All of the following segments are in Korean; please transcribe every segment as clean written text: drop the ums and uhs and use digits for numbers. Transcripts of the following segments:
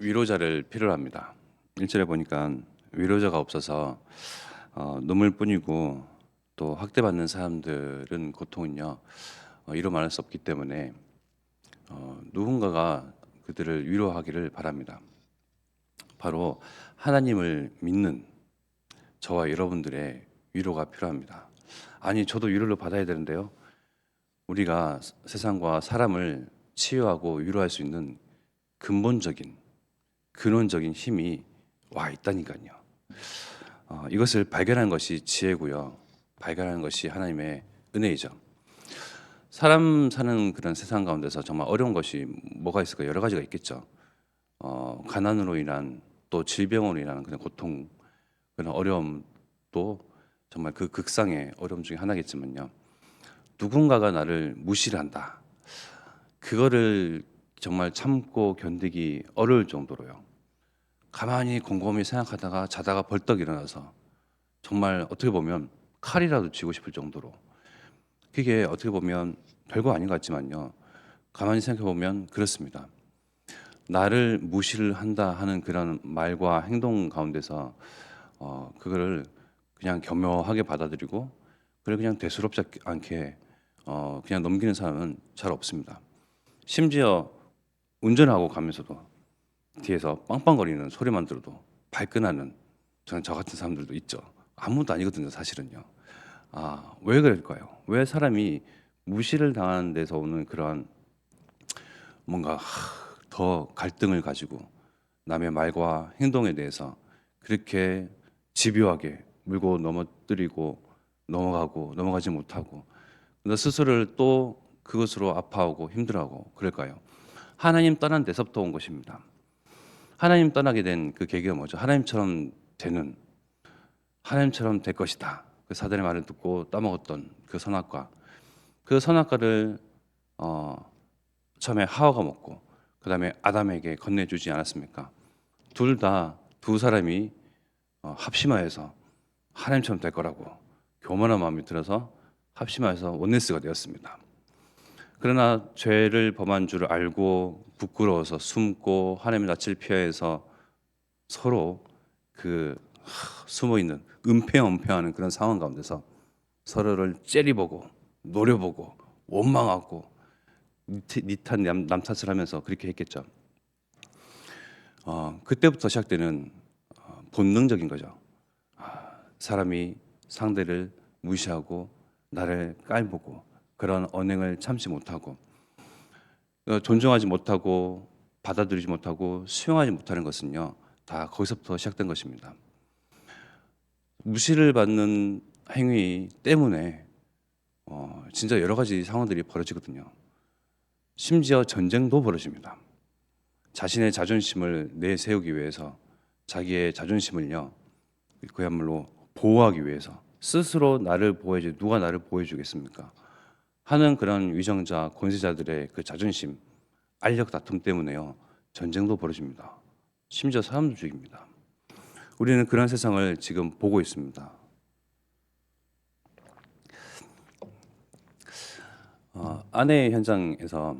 위로자를 필요로 합니다. 1절에 보니까 위로자가 없어서 눈물뿐이고 또 학대받는 사람들은 고통은요 이루 말할 수 없기 때문에 누군가가 그들을 위로하기를 바랍니다. 바로 하나님을 믿는 저와 여러분들의 위로가 필요합니다. 아니 저도 위로를 받아야 되는데요. 우리가 세상과 사람을 치유하고 위로할 수 있는 근본적인 근원적인 힘이 와 있다니까요. 이것을 발견하는 것이 지혜고요. 발견하는 것이 하나님의 은혜이죠. 사람 사는 그런 세상 가운데서 정말 어려운 것이 뭐가 있을까? 여러 가지가 있겠죠. 가난으로 인한 또 질병으로 인한 그런 고통, 그런 어려움도 정말 그 극상의 어려움 중에 하나겠지만요. 누군가가 나를 무시를 한다. 그거를 정말 참고 견디기 어려울 정도로요. 가만히 곰곰이 생각하다가 자다가 벌떡 일어나서 정말 어떻게 보면 칼이라도 쥐고 싶을 정도로, 그게 어떻게 보면 별거 아닌 것 같지만요. 가만히 생각해 보면 그렇습니다. 나를 무시를 한다 하는 그런 말과 행동 가운데서 그거를 그냥 겸허하게 받아들이고 그걸 그냥 대수롭지 않게 그냥 넘기는 사람은 잘 없습니다. 심지어 운전하고 가면서도 뒤에서 빵빵거리는 소리만 들어도 발끈하는 저는 저 같은 사람들도 있죠. 아무도 아니거든요, 사실은요. 왜 그럴까요? 왜 사람이 무시를 당하는 데서 오는 그러한 뭔가 더 갈등을 가지고 남의 말과 행동에 대해서 그렇게 집요하게 물고 넘어뜨리고 넘어가고 넘어가지 못하고 나 스스로를 또 그것으로 아파하고 힘들어하고 그럴까요? 하나님 떠난 데서부터 온 것입니다. 하나님 떠나게 된 그 계기가 뭐죠? 하나님처럼 될 것이다. 그 사단의 말을 듣고 따먹었던 그 선악과, 그 선악과를 어, 처음에 하와가 먹고 그 다음에 아담에게 건네주지 않았습니까? 두 사람이 합심하여서 하나님처럼 될 거라고 교만한 마음이 들어서 합심하여서 원네스가 되었습니다. 그러나 죄를 범한 줄을 알고 부끄러워서 숨고 하나님의 낯을 피해서 서로 그 숨어 있는 은폐은폐하는 그런 상황 가운데서 서로를 째려보고 노려보고 원망하고 니탄 남 탓을 하면서 그렇게 했겠죠. 그때부터 시작되는 본능적인 거죠. 사람이 상대를 무시하고 나를 깔보고 그런 언행을 참지 못하고 존중하지 못하고 받아들이지 못하고 수용하지 못하는 것은요 다 거기서부터 시작된 것입니다. 무시를 받는 행위 때문에 진짜 여러 가지 상황들이 벌어지거든요. 심지어 전쟁도 벌어집니다. 자신의 자존심을 내세우기 위해서 자기의 자존심을요 그야말로 보호하기 위해서 스스로 나를 보호해주 누가 나를 보호해주겠습니까? 하는 그런 위정자 권세자들의 그 자존심 알력 다툼 때문에요 전쟁도 벌어집니다. 심지어 사람도 죽입니다. 우리는 그런 세상을 지금 보고 있습니다. 아내의 현장에서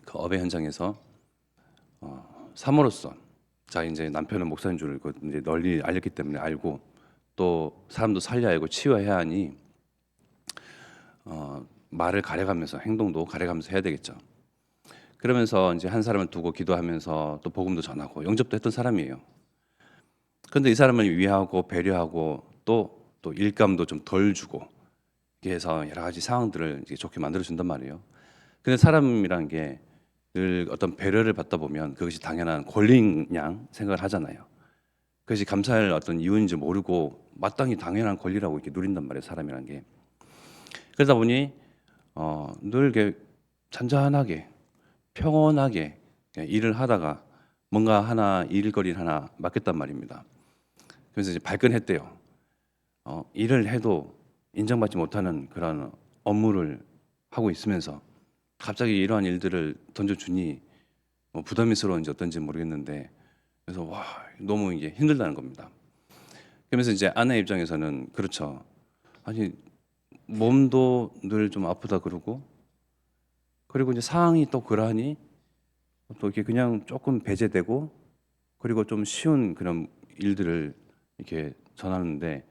그 업의 현장에서 사모로서 자 이제 남편은 목사인 줄 이제 널리 알렸기 때문에 알고 또 사람도 살려야 하고 치유해야 하니 말을 가려가면서 행동도 가려가면서 해야 되겠죠. 그러면서 이제 한 사람을 두고 기도하면서 또 복음도 전하고 영접도 했던 사람이에요. 그런데 이 사람을 위하고 배려하고 또 일감도 좀 덜 주고 이렇게 해서 여러 가지 상황들을 이제 좋게 만들어 준단 말이에요. 근데 사람이란 게 늘 어떤 배려를 받다 보면 그것이 당연한 권리인 양 생각을 하잖아요. 그것이 감사할 어떤 이유인지 모르고 마땅히 당연한 권리라고 이렇게 누린단 말이에요. 사람이란 게. 그러다 보니 늘 이렇게 잔잔하게 평온하게 일을 하다가 뭔가 하나 일거리를 하나 맡겼단 말입니다. 그래서 이제 발끈했대요. 일을 해도 인정받지 못하는 그런 업무를 하고 있으면서 갑자기 이러한 일들을 던져주니 부담스러운지 어떤지 모르겠는데 그래서 와 너무 이게 힘들다는 겁니다. 그러면서 이제 아내 입장에서는 그렇죠. 아니 몸도 늘 좀 아프다 그러고 그리고 이제 상황이 또 그러하니 또 이렇게 그냥 조금 배제되고 그리고 좀 쉬운 그런 일들을 이렇게 전하는데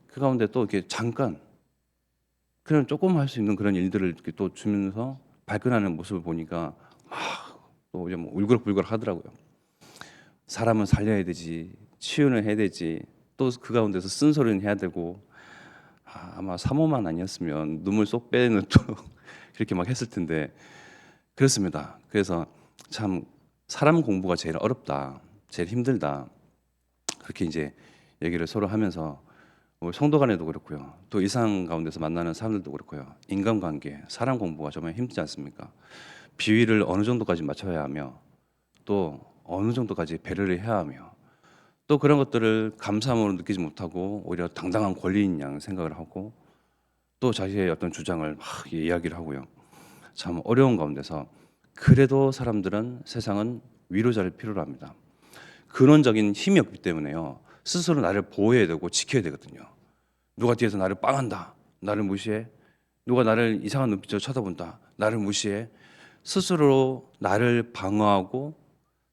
그 가운데 또 이렇게 잠깐 그냥 조금 할 수 있는 그런 일들을 이렇게 또 주면서 발끈하는 모습을 보니까 막 또 이제 뭐 울그락불그락 하더라고요. 사람은 살려야 되지, 치유는 해야 되지, 또 그 가운데서 쓴소리는 해야 되고 아마 사모만 아니었으면 눈물 쏙 빼는 또 그렇게 막 했을 텐데 그렇습니다. 그래서 참 사람 공부가 제일 어렵다, 제일 힘들다 그렇게 이제 얘기를 서로 하면서 성도 간에도 그렇고요. 또 일상 가운데서 만나는 사람들도 그렇고요. 인간관계, 사람 공부가 정말 힘들지 않습니까? 비위를 어느 정도까지 맞춰야 하며 또 어느 정도까지 배려를 해야 하며 또 그런 것들을 감사함으로 느끼지 못하고 오히려 당당한 권리인 양 생각을 하고 또 자기의 어떤 주장을 막 이야기를 하고요. 참 어려운 가운데서 그래도 사람들은 세상은 위로자를 필요로 합니다. 근원적인 힘이 없기 때문에요. 스스로 나를 보호해야 되고 지켜야 되거든요. 누가 뒤에서 나를 빵한다. 나를 무시해. 누가 나를 이상한 눈빛으로 쳐다본다. 나를 무시해. 스스로 나를 방어하고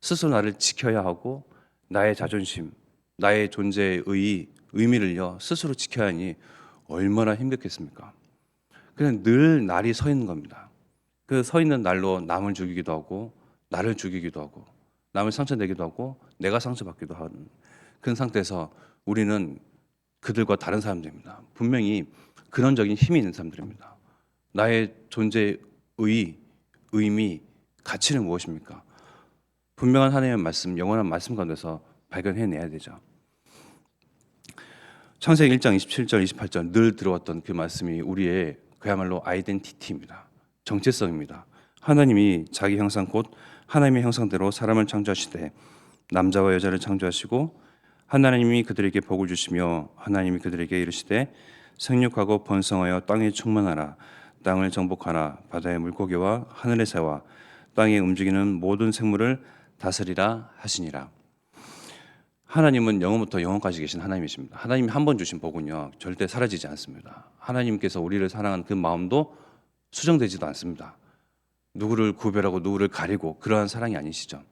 스스로 나를 지켜야 하고 나의 자존심, 나의 존재의 의미를요 스스로 지켜야 하니 얼마나 힘들겠습니까? 그냥 늘 날이 서 있는 겁니다. 그 서 있는 날로 남을 죽이기도 하고 나를 죽이기도 하고 남을 상처내기도 하고 내가 상처받기도 하는 그런 상태에서 우리는 그들과 다른 사람들입니다. 분명히 근원적인 힘이 있는 사람들입니다. 나의 존재의 의미, 가치는 무엇입니까? 분명한 하나님의 말씀, 영원한 말씀 가운데서 발견해내야 되죠. 창세기 1장 27절, 28절 늘 들어왔던 그 말씀이 우리의 그야말로 아이덴티티입니다. 정체성입니다. 하나님이 자기 형상 곧 하나님의 형상대로 사람을 창조하시되 남자와 여자를 창조하시고 하나님이 그들에게 복을 주시며 하나님이 그들에게 이르시되 생육하고 번성하여 땅에 충만하라 땅을 정복하라 바다의 물고기와 하늘의 새와 땅에 움직이는 모든 생물을 다스리라 하시니라. 하나님은 영원부터 영원까지 계신 하나님이십니다. 하나님이 한 번 주신 복은요 절대 사라지지 않습니다. 하나님께서 우리를 사랑하는 그 마음도 수정되지도 않습니다. 누구를 구별하고 누구를 가리고 그러한 사랑이 아니시죠.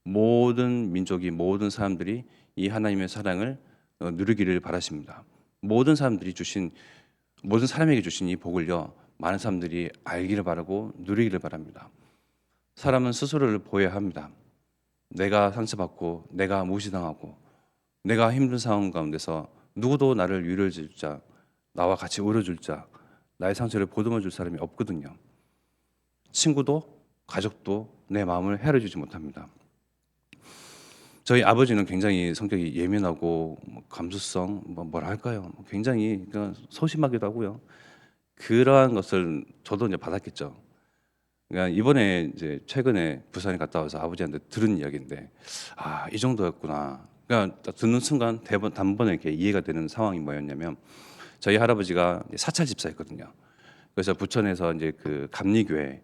모든 민족이 모든 사람들이 이 하나님의 사랑을 누리기를 바라십니다. 모든 사람에게 주신 이 복을요 많은 사람들이 알기를 바라고 누리기를 바랍니다. 사람은 스스로를 보여야 합니다. 내가 상처받고 내가 무시당하고 내가 힘든 상황 가운데서 누구도 나를 위로해 줄 자, 나와 같이 울어줄 자, 나의 상처를 보듬어 줄 사람이 없거든요. 친구도 가족도 내 마음을 헤아려 주지 못합니다. 저희 아버지는 굉장히 성격이 예민하고 감수성 뭐라 할까요? 굉장히 소심하기도 하고요. 그러한 것을 저도 이제 받았겠죠. 그러니까 이번에 이제 최근에 부산에 갔다 와서 아버지한테 들은 이야기인데 이 정도였구나. 그러니까 딱 듣는 순간 단번에 이렇게 이해가 되는 상황이 뭐였냐면 저희 할아버지가 사찰 집사였거든요. 그래서 부천에서 이제 그 감리교회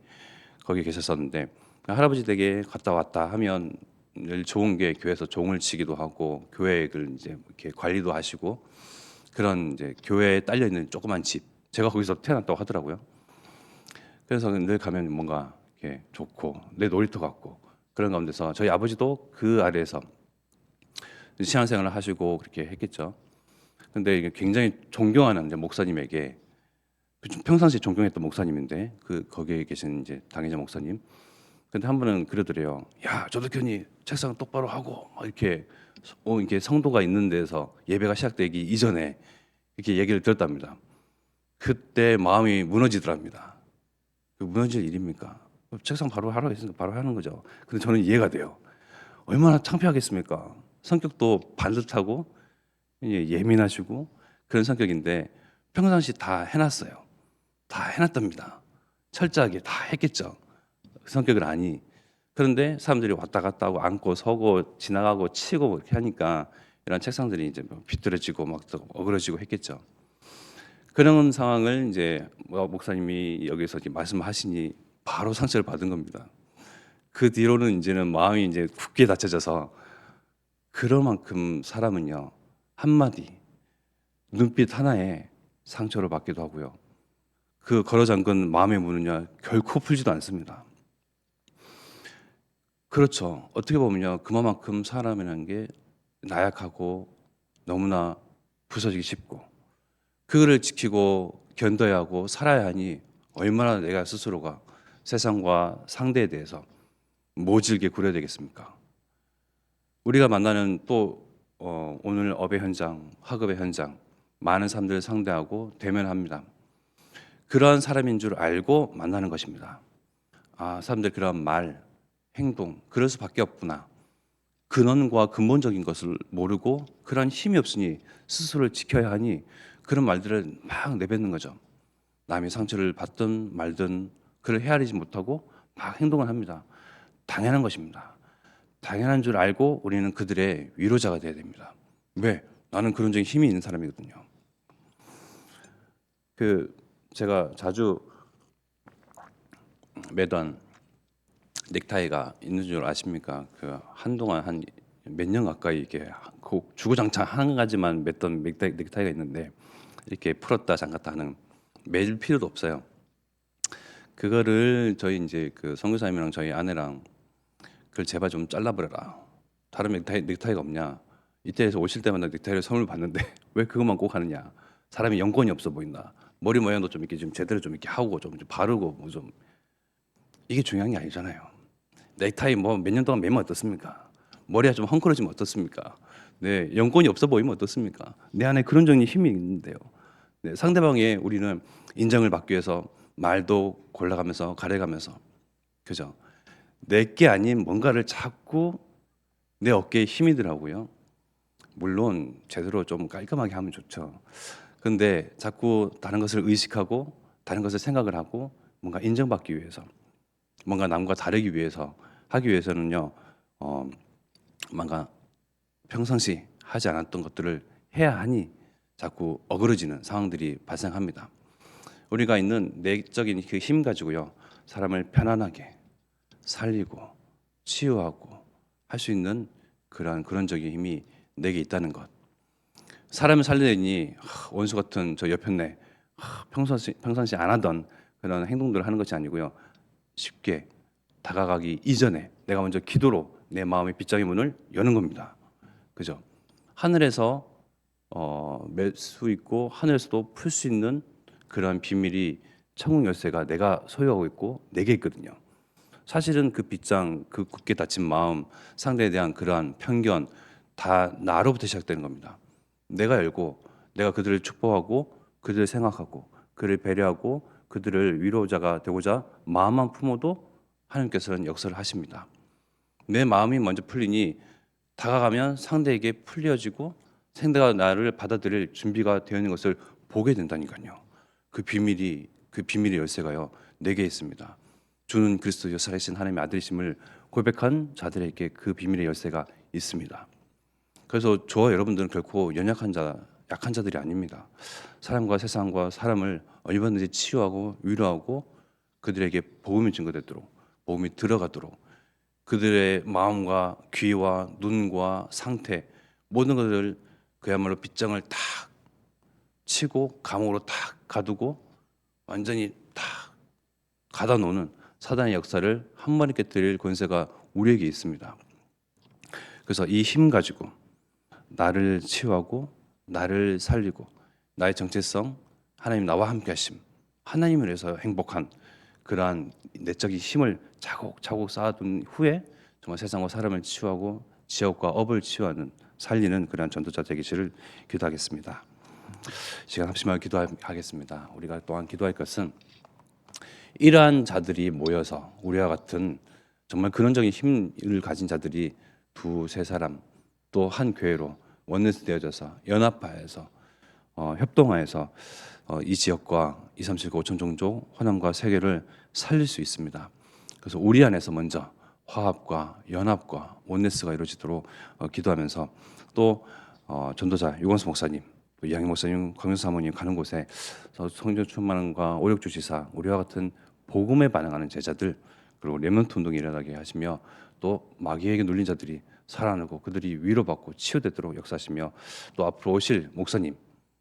거기 계셨었는데 할아버지 댁에 갔다 왔다 하면 늘 좋은 게 교회에서 종을 치기도 하고 교회를 이제 이렇게 관리도 하시고 그런 이제 교회에 딸려 있는 조그만 집 제가 거기서 태어났다고 하더라고요. 그래서 늘 가면 뭔가 이렇게 좋고 내 놀이터 같고 그런 가운데서 저희 아버지도 그 아래에서 신앙생활을 하시고 그렇게 했겠죠. 근데 이게 굉장히 존경하는 이제 목사님에게 평상시에 존경했던 목사님인데 그 거기에 계신 이제 당회자 목사님. 근데 한 번은 그러더래요. 야, 조덕현이 책상 똑바로 하고 막 이렇게 이게 성도가 있는 데서 예배가 시작되기 이전에 이렇게 얘기를 들었답니다. 그때 마음이 무너지더랍니다. 무너질 일입니까? 책상 바로 하라고 했으니까 바로 하는 거죠. 근데 저는 이해가 돼요. 얼마나 창피하겠습니까? 성격도 반듯하고 예민하시고 그런 성격인데 평상시 다 해놨어요. 다 해놨답니다. 철저하게 다 했겠죠. 그 성격을 아니. 그런데 사람들이 왔다 갔다 하고 앉고 서고 지나가고 치고 이렇게 하니까 이런 책상들이 이제 비뚤어지고 막 어그러지고 했겠죠. 그런 상황을 이제 목사님이 여기서 이렇게 말씀하시니 바로 상처를 받은 겁니다. 그 뒤로는 이제는 마음이 이제 굳게 닫혀져서 그럴 만큼 사람은요 한마디 눈빛 하나에 상처를 받기도 하고요. 그 걸어 잠근 마음의 문은요 결코 풀지도 않습니다. 그렇죠. 어떻게 보면요. 그만큼 사람이라는 게 나약하고 너무나 부서지기 쉽고 그거를 지키고 견뎌야 하고 살아야 하니 얼마나 내가 스스로가 세상과 상대에 대해서 모질게 굴어야 되겠습니까? 우리가 만나는 또 오늘 업의 현장, 학업의 현장 많은 사람들을 상대하고 대면합니다. 그러한 사람인 줄 알고 만나는 것입니다. 아, 사람들 그런 말, 행동 그럴 수밖에 없구나. 근원과 근본적인 것을 모르고 그런 힘이 없으니 스스로를 지켜야 하니 그런 말들을 막 내뱉는 거죠. 남이 상처를 받든 말든 그를 헤아리지 못하고 막 행동을 합니다. 당연한 것입니다. 당연한 줄 알고 우리는 그들의 위로자가 되어야 됩니다. 왜? 나는 그런 적인 힘이 있는 사람이거든요. 그 제가 자주 매던 넥타이가 있는 줄 아십니까? 그 한동안 한 몇 년 가까이 이게 주구장창 한 가지만 맸던 넥타이가 있는데 이렇게 풀었다 잠갔다 하는 매일 필요도 없어요. 그거를 저희 이제 그 선교사님이랑 저희 아내랑 그걸 제발 좀 잘라버려라. 다른 넥타이가 없냐? 이태에서 오실 때마다 넥타이를 선물 받는데 왜 그것만 꼭 하느냐? 사람이 영권이 없어 보인다. 머리 모양도 좀 이렇게 좀 제대로 좀 이렇게 하고 좀 바르고 뭐 좀 이게 중요한 게 아니잖아요. 넥타이 뭐 몇 년 동안 매면 어떻습니까? 머리가 좀 헝클어지면 어떻습니까? 네, 영권이 없어 보이면 어떻습니까? 내 안에 그런 정의 힘이 있는데요. 네, 상대방의 우리는 인정을 받기 위해서 말도 골라가면서 가려가면서 그죠? 내게 아닌 뭔가를 자꾸 내 어깨에 힘이 더라고요. 물론 제대로 좀 깔끔하게 하면 좋죠. 근데 자꾸 다른 것을 의식하고 다른 것을 생각을 하고 뭔가 인정받기 위해서 뭔가 남과 다르기 위해서 하기 위해서는요. 뭔가 평상시 하지 않았던 것들을 해야 하니 자꾸 어그러지는 상황들이 발생합니다. 우리가 있는 내적인 그 힘 가지고요. 사람을 편안하게 살리고 치유하고 할 수 있는 그런 적인 힘이 내게 있다는 것. 사람을 살리니 원수 같은 저 여편네 평상시 안 하던 그런 행동들을 하는 것이 아니고요. 쉽게 다가가기 이전에 내가 먼저 기도로 내 마음의 빗장의 문을 여는 겁니다. 그죠? 하늘에서 맬 수 있고 하늘에서도 풀 수 있는 그러한 비밀이 천국 열쇠가 내가 소유하고 있고 내게 있거든요. 사실은 그 빗장, 그 굳게 닫힌 마음, 상대에 대한 그러한 편견 다 나로부터 시작되는 겁니다. 내가 열고 내가 그들을 축복하고 그들을 생각하고 그를 배려하고 그들을 위로자가 되고자 마음만 품어도 하나님께서는 역사를 하십니다. 내 마음이 먼저 풀리니 다가가면 상대에게 풀려지고 상대가 나를 받아들일 준비가 되어 있는 것을 보게 된다니까요. 그 비밀의 열쇠가요 내게 있습니다. 주는 그리스도 살아계신 하나님의 아들이심을 고백한 자들에게 그 비밀의 열쇠가 있습니다. 그래서 저와 여러분들은 결코 약한 자들이 아닙니다. 사람과 세상과 사람을 얼마든지 치유하고 위로하고 그들에게 복음이 증거되도록 복음이 들어가도록 그들의 마음과 귀와 눈과 상태 모든 것을 그야말로 빗장을 탁 치고 감옥으로 탁 가두고 완전히 탁 가다 놓는 사단의 역사를 한 번에 깨뜨릴 권세가 우리에게 있습니다. 그래서 이 힘 가지고 나를 치유하고 나를 살리고 나의 정체성 하나님 나와 함께 하심 하나님을 위해서 행복한 그러한 내적인 힘을 차곡차곡 쌓아둔 후에 정말 세상과 사람을 치유하고 지역과 업을 치유하는 살리는 그러한 전도자 되기를 기도하겠습니다. 시간 합심하여 기도하겠습니다. 우리가 또한 기도할 것은 이러한 자들이 모여서 우리와 같은 정말 근원적인 힘을 가진 자들이 두세 사람 또 한 교회로 원내스 되어져서 연합하여서 협동하여서 이 지역과 237구 5천 종족 호남과 세계를 살릴 수 있습니다. 그래서 우리 안에서 먼저 화합과 연합과 원내스가 이루어지도록 기도하면서 또 전도자 유건수 목사님, 또 이양희 목사님, 광윤수 사모님 가는 곳에 성전 충만과 오력주 지사 우리와 같은 복음에 반응하는 제자들 그리고 렘넌트 운동이 일어나게 하시며 또 마귀에게 눌린 자들이 살아나고 그들이 위로받고 치유되도록 역사하시며 또 앞으로 오실 목사님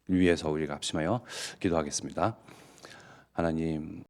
위해서 우리가 합심하여 기도하겠습니다. 하나님